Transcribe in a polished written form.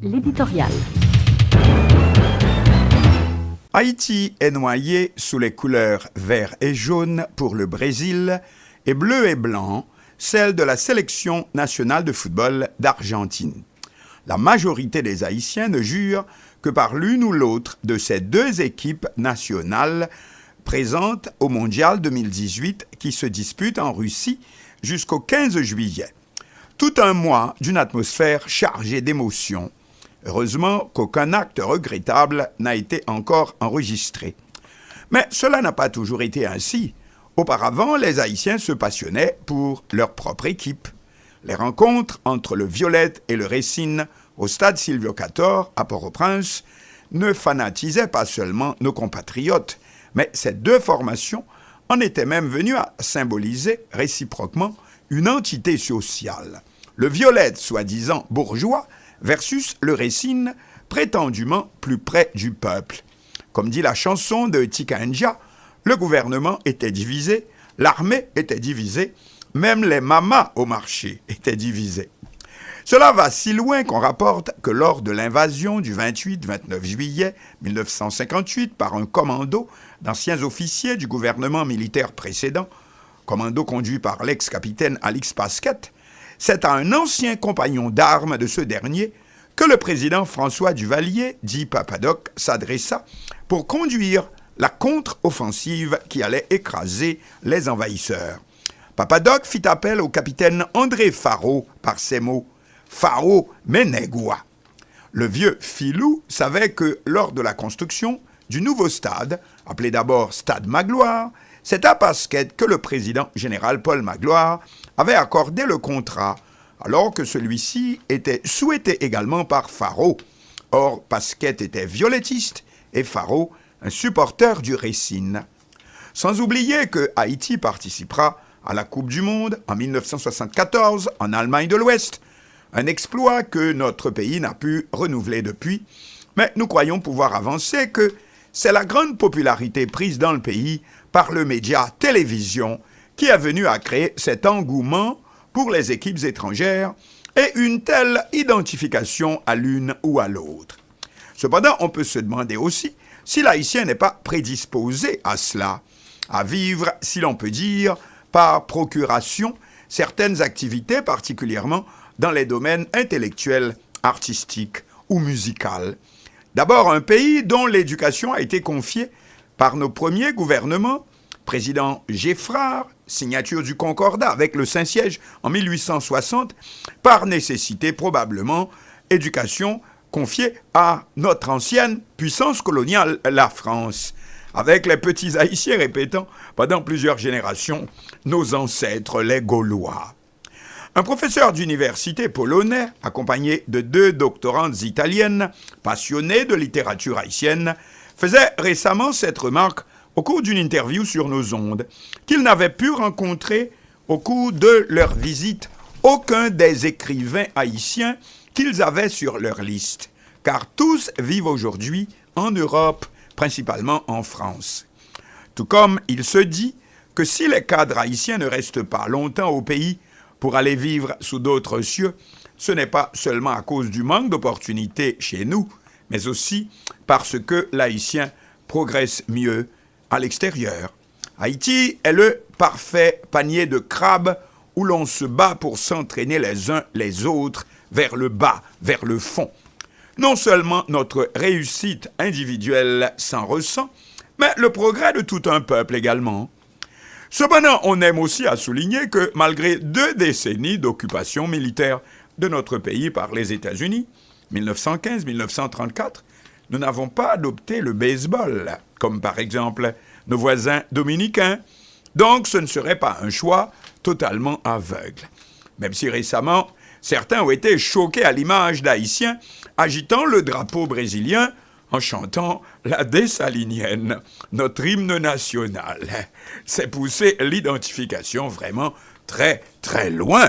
L'éditorial. Haïti est noyé sous les couleurs vert et jaune pour le Brésil et bleu et blanc, celle de la sélection nationale de football d'Argentine. La majorité des Haïtiens ne jurent que par l'une ou l'autre de ces deux équipes nationales présentes au Mondial 2018 qui se disputent en Russie jusqu'au 15 juillet. Tout un mois d'une atmosphère chargée d'émotions. Heureusement qu'aucun acte regrettable n'a été encore enregistré. Mais cela n'a pas toujours été ainsi. Auparavant, les Haïtiens se passionnaient pour leur propre équipe. Les rencontres entre le Violette et le Racine au stade Silvio Cator à Port-au-Prince ne fanatisaient pas seulement nos compatriotes, mais ces deux formations en étaient même venues à symboliser réciproquement une entité sociale. Le Violette, soi-disant bourgeois, versus le Racine, prétendument plus près du peuple. Comme dit la chanson de Tika N'Dia, le gouvernement était divisé, l'armée était divisée, même les mamas au marché étaient divisées. Cela va si loin qu'on rapporte que lors de l'invasion du 28-29 juillet 1958 par un commando d'anciens officiers du gouvernement militaire précédent, commando conduit par l'ex-capitaine Alix Pasquette, c'est à un ancien compagnon d'armes de ce dernier que le président François Duvalier, dit Papadoc, s'adressa pour conduire la contre-offensive qui allait écraser les envahisseurs. Papadoc fit appel au capitaine André Faro par ces mots « Faro Menegua ». Le vieux filou savait que lors de la construction du nouveau stade, appelé d'abord Stade Magloire, c'est à Pasquette que le président général Paul Magloire avait accordé le contrat, alors que celui-ci était souhaité également par Faro. Or, Pasquette était violettiste et Faro un supporter du Racine. Sans oublier que Haïti participera à la Coupe du Monde en 1974 en Allemagne de l'Ouest, un exploit que notre pays n'a pu renouveler depuis, mais nous croyons pouvoir avancer que c'est la grande popularité prise dans le pays par le média télévision qui est venu à créer cet engouement pour les équipes étrangères et une telle identification à l'une ou à l'autre. Cependant, on peut se demander aussi si l'Haïtien n'est pas prédisposé à cela, à vivre, si l'on peut dire, par procuration, certaines activités, particulièrement dans les domaines intellectuels, artistiques ou musicaux. D'abord, un pays dont l'éducation a été confiée par nos premiers gouvernements, président Geffrard, signature du Concordat avec le Saint-Siège en 1860, par nécessité probablement, éducation confiée à notre ancienne puissance coloniale, la France, avec les petits Haïtiens répétant pendant plusieurs générations nos ancêtres les Gaulois. Un professeur d'université polonais, accompagné de deux doctorantes italiennes, passionnées de littérature haïtienne, faisait récemment cette remarque au cours d'une interview sur nos ondes, qu'ils n'avaient pu rencontrer au cours de leur visite aucun des écrivains haïtiens qu'ils avaient sur leur liste, car tous vivent aujourd'hui en Europe, principalement en France. Tout comme il se dit que si les cadres haïtiens ne restent pas longtemps au pays pour aller vivre sous d'autres cieux, ce n'est pas seulement à cause du manque d'opportunités chez nous, mais aussi parce que l'haïtien progresse mieux à l'extérieur. Haïti est le parfait panier de crabes où l'on se bat pour s'entraîner les uns les autres vers le bas, vers le fond. Non seulement notre réussite individuelle s'en ressent, mais le progrès de tout un peuple également. Cependant, on aime aussi à souligner que malgré 2 décennies d'occupation militaire de notre pays par les États-Unis, 1915-1934, nous n'avons pas adopté le baseball, comme par exemple nos voisins dominicains. Donc, ce ne serait pas un choix totalement aveugle. Même si récemment, certains ont été choqués à l'image d'Haïtiens agitant le drapeau brésilien en chantant la Dessalinienne, notre hymne national. C'est pousser l'identification vraiment très, très loin.